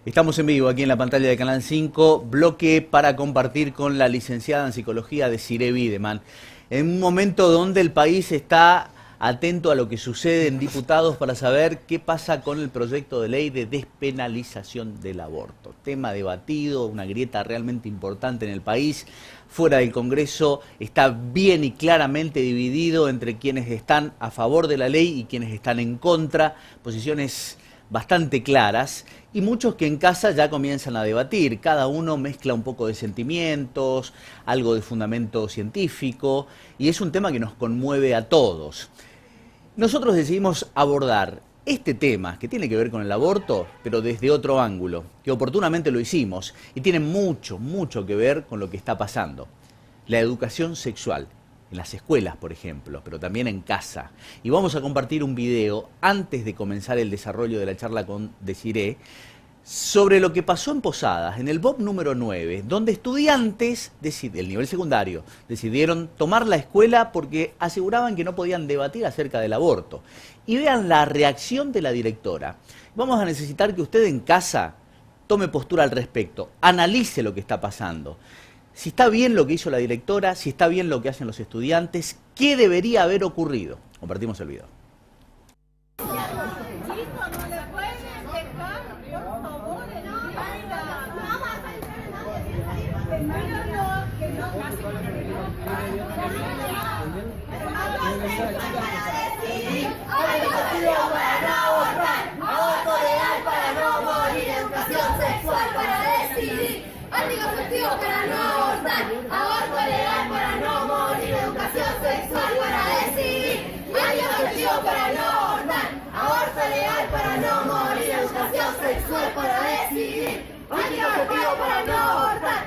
Estamos en vivo aquí en la pantalla de Canal 5, bloque para compartir con la licenciada en Psicología Desiree Bideman. En un momento donde el país está atento a lo que sucede en diputados para saber qué pasa con el proyecto de ley de despenalización del aborto. Tema debatido, una grieta realmente importante en el país. Fuera del Congreso está bien y claramente dividido entre quienes están a favor de la ley y quienes están en contra, posiciones bastante claras, y muchos que en casa ya comienzan a debatir. Cada uno mezcla un poco de sentimientos, algo de fundamento científico, y es un tema que nos conmueve a todos. Nosotros decidimos abordar este tema que tiene que ver con el aborto, pero desde otro ángulo, que oportunamente lo hicimos, y tiene mucho que ver con lo que está pasando. La educación sexual. En las escuelas, por ejemplo, pero también en casa. Y vamos a compartir un video antes de comenzar el desarrollo de la charla con Desiree sobre lo que pasó en Posadas, en el BOP número 9, donde estudiantes del nivel secundario decidieron tomar la escuela porque aseguraban que no podían debatir acerca del aborto. Y vean la reacción de la directora. Vamos a necesitar que usted en casa tome postura al respecto, analice lo que está pasando. Si está bien lo que hizo la directora, si está bien lo que hacen los estudiantes, ¿qué debería haber ocurrido? Compartimos el video. Anticonceptivo para no abortar, aborto legal para no morir, educación sexual para decidir. Anticonceptivo para no abortar, aborto legal para no morir, educación sexual para decidir. Anticonceptivo para no abortar.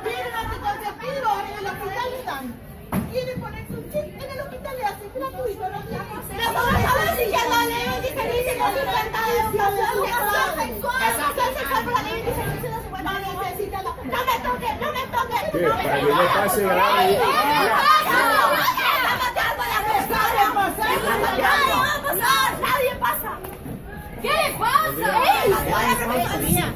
Tienen anticonceptivo, en el hospital están. Quieren ponerse un chip, en el hospital le hacen gratuito. Pero ¿cómo sabes si ya la ley dice que dice la 50 de educación sexual? Educación sexual por la ley dice que dice la 50 de educación. No me toques, no me toques. ¿Qué? Para que no pase nada. Está matando a la persona. Nadie va a pasar, nadie pasa. ¿Qué le pasa?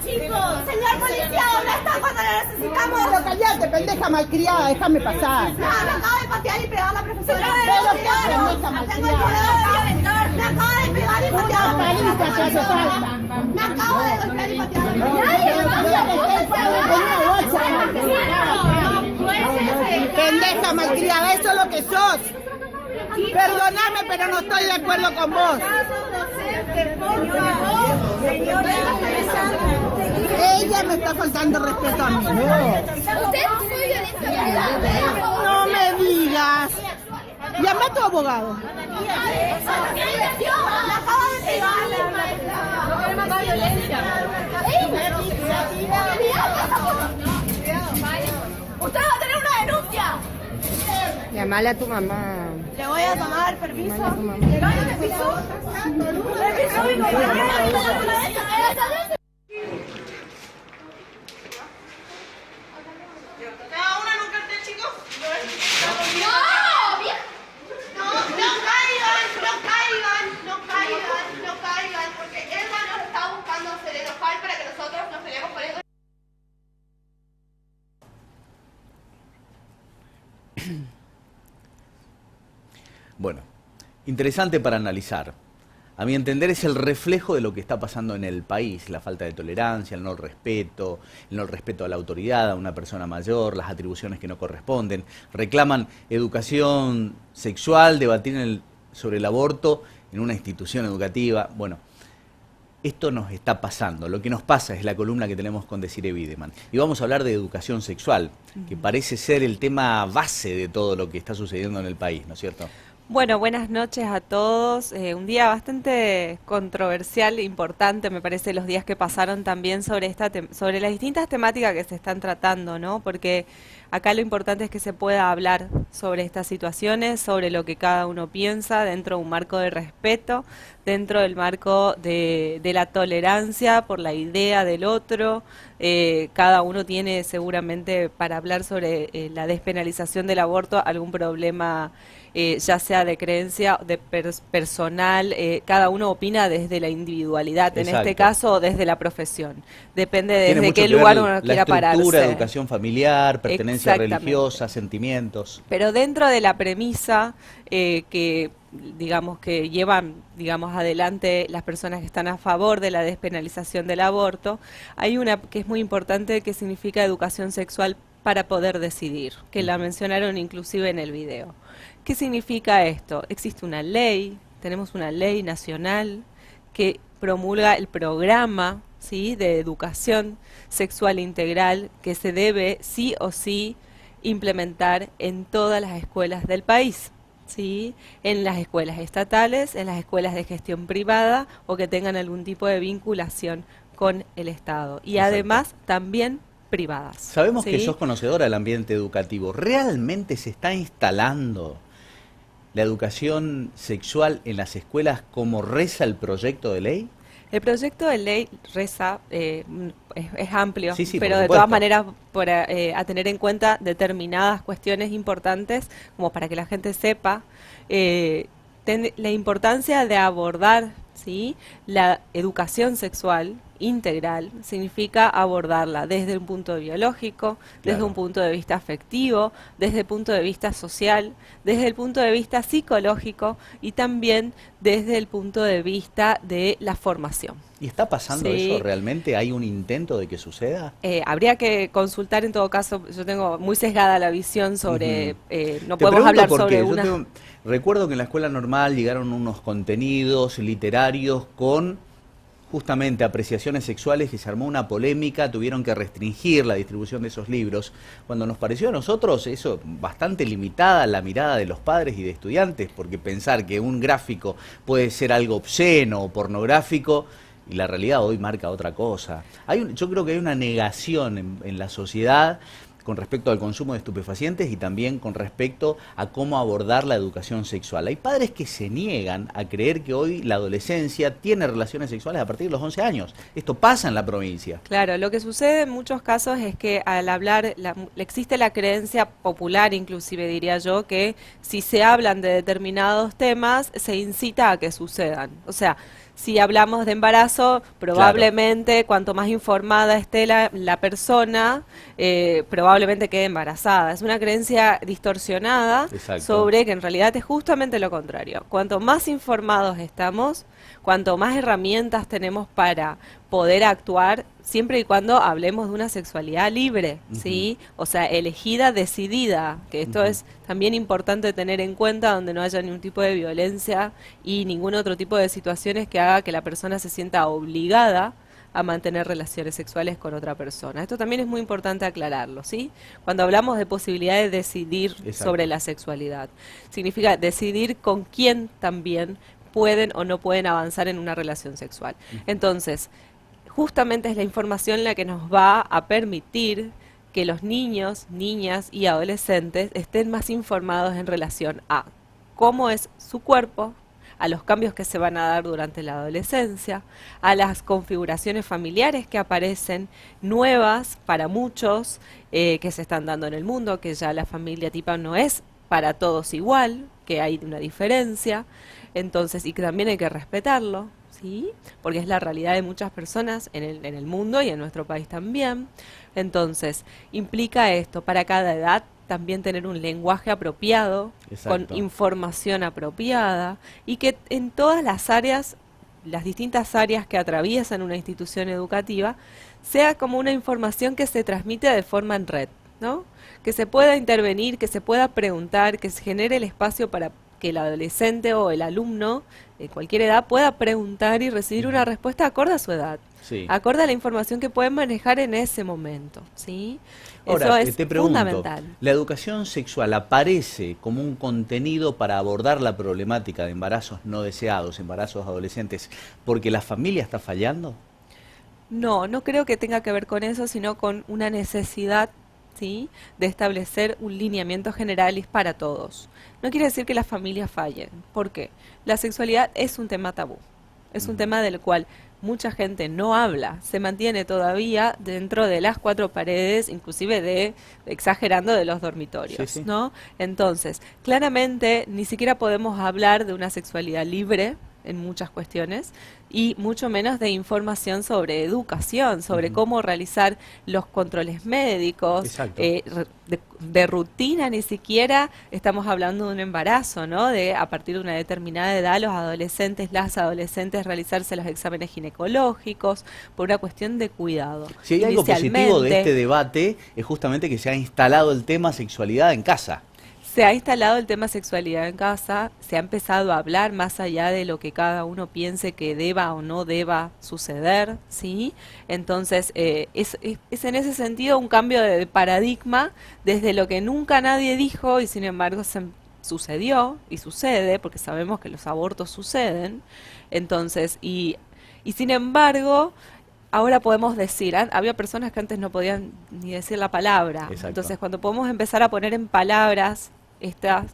Chicos, señor policía, ¿dónde está cuando lo necesitamos? Pero callate, pendeja malcriada, déjame pasar. Me acaba de patear y pegar a la profesora. Pero qué pendeja malcriada. Me acaba de pegar y patear a la Paliza que hace falta. Me acabo de golpear y patear a la Pendeja malcriada, eso es lo que sos. Perdóname, pero no estoy de acuerdo con vos. Ella me está faltando respeto a mí. Usted fue violenta. No me digas. Llama a tu abogado. Me acaba de pegar la maestra. No queremos más violencia. Usted va a tener una denuncia. Llamale a tu mamá. Le voy a tomar permiso. Llamale a tu mamá. Permiso. Cada una en un cartel, chicos. No caigan, porque Emma nos está buscando hacer enojar para que nosotros nos peleemos por eso. Bueno, interesante para analizar. A mi entender es el reflejo de lo que está pasando en el país, la falta de tolerancia, el no respeto a la autoridad, a una persona mayor, las atribuciones que no corresponden. Reclaman educación sexual, debatir sobre el aborto en una institución educativa. Bueno, esto nos está pasando. Lo que nos pasa es la columna que tenemos con Desiree Bideman. Y vamos a hablar de educación sexual, que parece ser el tema base de todo lo que está sucediendo en el país, ¿no es cierto? Bueno, buenas noches a todos. Un día bastante controversial, importante, me parece, los días que pasaron también sobre sobre las distintas temáticas que se están tratando, ¿no? Porque acá lo importante es que se pueda hablar sobre estas situaciones, sobre lo que cada uno piensa, dentro de un marco de respeto, dentro del marco de la tolerancia por la idea del otro, cada uno tiene seguramente para hablar sobre la despenalización del aborto algún problema, ya sea de creencia, de personal, cada uno opina desde la individualidad, en Exacto. este caso desde la profesión. Depende Tiene desde mucho qué que ver lugar uno la quiera estructura, pararse. educación familiar, pertenencia Exactamente. religiosa, sentimientos. Pero dentro de la premisa que digamos que llevan adelante las personas que están a favor de la despenalización del aborto, hay una que es muy importante que significa educación sexual para poder decidir, que la mencionaron inclusive en el video. ¿Qué significa esto? Existe una ley, tenemos una ley nacional que promulga el programa, ¿sí?, de educación sexual integral que se debe sí o sí implementar en todas las escuelas del país, ¿sí?, en las escuelas estatales, en las escuelas de gestión privada o que tengan algún tipo de vinculación con el Estado. Y Exacto. además también privadas. Sabemos ¿sí? que sos conocedora del ambiente educativo. ¿Realmente se está instalando la educación sexual en las escuelas como reza el proyecto de ley? El proyecto de ley reza, es amplio, Sí, sí, pero por de todas supuesto. maneras a tener en cuenta determinadas cuestiones importantes, como para que la gente sepa la importancia de abordar, ¿sí?, la educación sexual integral. Significa abordarla desde un punto biológico, desde Claro. un punto de vista afectivo, desde el punto de vista social, desde el punto de vista psicológico y también desde el punto de vista de la formación. ¿Y está pasando Sí. eso realmente? ¿Hay un intento de que suceda? Habría que consultar en todo caso, yo tengo muy sesgada la visión sobre, Ujú. no Te podemos pregunto hablar por sobre qué. una... Recuerdo que en la escuela normal llegaron unos contenidos literarios con justamente apreciaciones sexuales y se armó una polémica, tuvieron que restringir la distribución de esos libros, cuando nos pareció a nosotros eso bastante limitada la mirada de los padres y de estudiantes, porque pensar que un gráfico puede ser algo obsceno o pornográfico, y la realidad hoy marca otra cosa. Yo creo que hay una negación en la sociedad con respecto al consumo de estupefacientes y también con respecto a cómo abordar la educación sexual. Hay padres que se niegan a creer que hoy la adolescencia tiene relaciones sexuales a partir de los 11 años. Esto pasa en la provincia. Claro, lo que sucede en muchos casos es que al hablar, existe la creencia popular, inclusive diría yo, que si se hablan de determinados temas, se incita a que sucedan. O sea, si hablamos de embarazo, probablemente cuanto más informada esté la persona, probablemente quede embarazada. Es una creencia distorsionada Exacto. sobre que en realidad es justamente lo contrario. Cuanto más informados estamos, cuanto más herramientas tenemos para poder actuar, siempre y cuando hablemos de una sexualidad libre, ¿sí? O sea, elegida, decidida, que esto es también importante tener en cuenta, donde no haya ningún tipo de violencia y ningún otro tipo de situaciones que haga que la persona se sienta obligada a mantener relaciones sexuales con otra persona. Esto también es muy importante aclararlo, ¿sí? Cuando hablamos de posibilidad de decidir Exacto. sobre la sexualidad, significa decidir con quién también pueden o no pueden avanzar en una relación sexual. Entonces, justamente es la información la que nos va a permitir que los niños, niñas y adolescentes estén más informados en relación a cómo es su cuerpo, a los cambios que se van a dar durante la adolescencia, a las configuraciones familiares que aparecen nuevas para muchos, que se están dando en el mundo, que ya la familia tipo no es para todos igual, que hay una diferencia, entonces, y que también hay que respetarlo, ¿sí? Porque es la realidad de muchas personas en el mundo y en nuestro país también. Entonces, implica esto, para cada edad también tener un lenguaje apropiado, Exacto. con información apropiada, y que en todas las áreas, las distintas áreas que atraviesan una institución educativa, sea como una información que se transmite de forma en red, ¿no? Que se pueda intervenir, que se pueda preguntar, que se genere el espacio para que el adolescente o el alumno de cualquier edad pueda preguntar y recibir una respuesta acorde a su edad, Sí. acorde a la información que pueden manejar en ese momento, ¿sí? Ahora, Eso es te pregunto, fundamental. ¿la educación sexual aparece como un contenido para abordar la problemática de embarazos no deseados, embarazos adolescentes, porque la familia está fallando? No, no creo que tenga que ver con eso, sino con una necesidad, ¿sí?, de establecer un lineamiento general para todos. No quiere decir que las familias fallen. ¿Por qué? La sexualidad es un tema tabú. Es un tema del cual mucha gente no habla, se mantiene todavía dentro de las cuatro paredes, inclusive exagerando de los dormitorios, Sí, sí. ¿no? Entonces, claramente ni siquiera podemos hablar de una sexualidad libre en muchas cuestiones y mucho menos de información sobre educación, sobre cómo realizar los controles médicos, Exacto. de rutina ni siquiera estamos hablando de un embarazo, ¿no? De a partir de una determinada edad los adolescentes, las adolescentes realizarse los exámenes ginecológicos por una cuestión de cuidado. Si hay algo positivo de Inicialmente, este debate es justamente que se ha instalado el tema sexualidad en casa. se ha instalado el tema sexualidad en casa, se ha empezado a hablar más allá de lo que cada uno piense que deba o no deba suceder, ¿sí? Entonces, es en ese sentido un cambio de paradigma desde lo que nunca nadie dijo y sin embargo sucedió y sucede, porque sabemos que los abortos suceden, entonces, y sin embargo... Ahora podemos decir, había personas que antes no podían ni decir la palabra. Exacto. Entonces, cuando podemos empezar a poner en palabras esta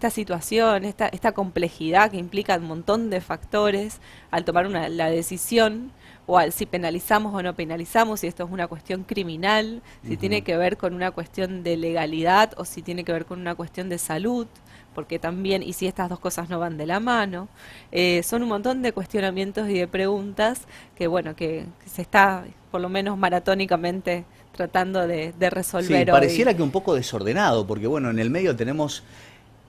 situación, esta complejidad que implica un montón de factores al tomar la decisión, o si penalizamos o no penalizamos, si esto es una cuestión criminal, si tiene que ver con una cuestión de legalidad o si tiene que ver con una cuestión de salud, porque también, y si estas dos cosas no van de la mano, son un montón de cuestionamientos y de preguntas que, bueno, que se está, por lo menos maratónicamente, tratando de resolver Sí, hoy. pareciera que un poco desordenado, porque bueno, en el medio tenemos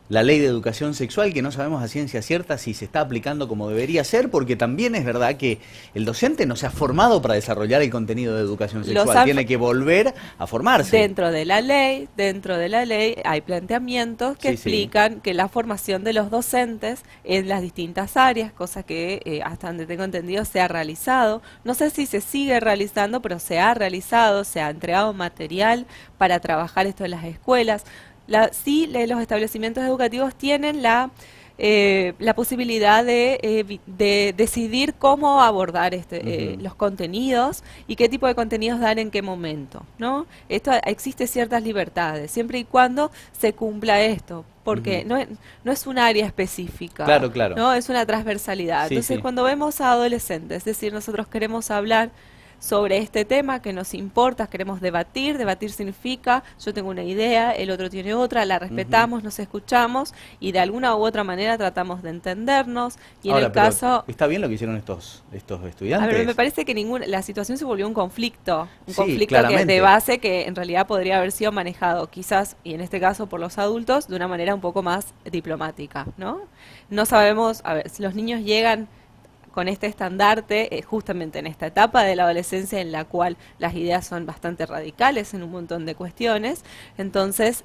la ley de educación sexual que no sabemos a ciencia cierta si se está aplicando como debería ser, porque también es verdad que el docente no se ha formado para desarrollar el contenido de educación sexual, tiene que volver a formarse. Dentro de la ley hay planteamientos que Sí, explican que la formación de los docentes en las distintas áreas, cosa que hasta donde tengo entendido se ha realizado. No sé si se sigue realizando, pero se ha realizado, se ha entregado material para trabajar esto en las escuelas. Sí, los establecimientos educativos tienen la posibilidad de decidir cómo abordar los contenidos y qué tipo de contenidos dar en qué momento, ¿no? Existe ciertas libertades, siempre y cuando se cumpla esto, porque no es un área específica, Claro, claro. ¿no? Es una transversalidad. Sí, Entonces, sí. cuando vemos a adolescentes, es decir, nosotros queremos hablar sobre este tema que nos importa, queremos debatir. Debatir significa, yo tengo una idea, el otro tiene otra, la respetamos, nos escuchamos y de alguna u otra manera tratamos de entendernos. Y Ahora, en el pero caso... ¿está bien lo que hicieron estos A estudiantes? ver, me parece que la situación se volvió un conflicto Sí, claramente. de base que en realidad podría haber sido manejado quizás, y en este caso por los adultos, de una manera un poco más diplomática, ¿no? No sabemos, a ver, si los niños llegan con este estandarte, justamente en esta etapa de la adolescencia en la cual las ideas son bastante radicales en un montón de cuestiones, entonces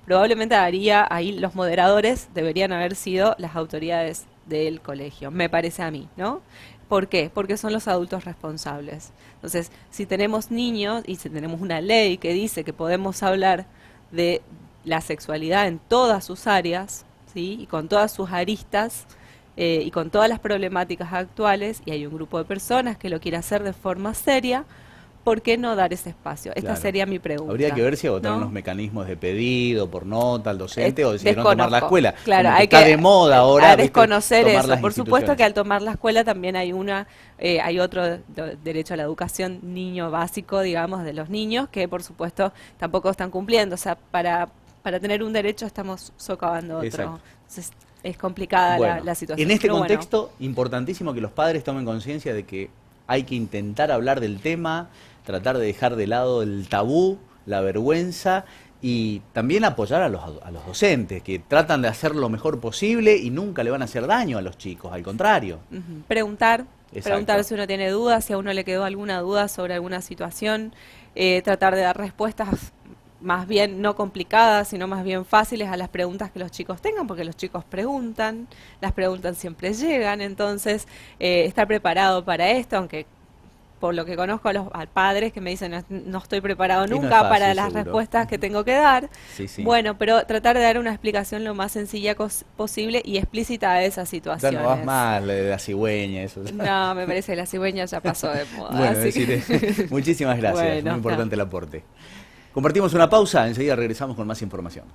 probablemente ahí los moderadores deberían haber sido las autoridades del colegio, me parece a mí, ¿no? ¿Por qué? Porque son los adultos responsables. Entonces, si tenemos niños y si tenemos una ley que dice que podemos hablar de la sexualidad en todas sus áreas, ¿sí? Y con todas sus aristas, y con todas las problemáticas actuales, y hay un grupo de personas que lo quiere hacer de forma seria, ¿por qué no dar ese espacio? Esta Claro. sería mi pregunta. Habría que ver si agotaron ¿no? los mecanismos de pedido por nota al docente o decidieron Desconozco. tomar la escuela. Claro, Como que hay está de moda ahora, a ¿viste? desconocer tomar eso. las Por supuesto instituciones. que al tomar la escuela también hay otro derecho a la educación niño básico, digamos, de los niños, que por supuesto tampoco están cumpliendo. O sea, para tener un derecho estamos socavando otro. Exacto. Entonces, es complicada Bueno, la situación. en este Pero bueno. contexto, importantísimo que los padres tomen conciencia de que hay que intentar hablar del tema, tratar de dejar de lado el tabú, la vergüenza y también apoyar a los docentes que tratan de hacer lo mejor posible y nunca le van a hacer daño a los chicos, al contrario. Ujú. Preguntar Exacto. si uno tiene dudas, si a uno le quedó alguna duda sobre alguna situación, tratar de dar respuestas más bien no complicadas, sino más bien fáciles a las preguntas que los chicos tengan, porque los chicos preguntan, las preguntas siempre llegan, entonces estar preparado para esto, aunque por lo que conozco a padres que me dicen no estoy preparado Y no es nunca fácil, para las seguro. respuestas que tengo que dar. Sí, sí. Bueno, pero tratar de dar una explicación lo más sencilla posible y explícita a esas Ya situaciones. no vas más, la de la cigüeña, eso. No, me parece que la cigüeña ya pasó de moda. Bueno, así que- decirle, muchísimas gracias, Bueno, muy importante el aporte. Compartimos una pausa, enseguida regresamos con más información.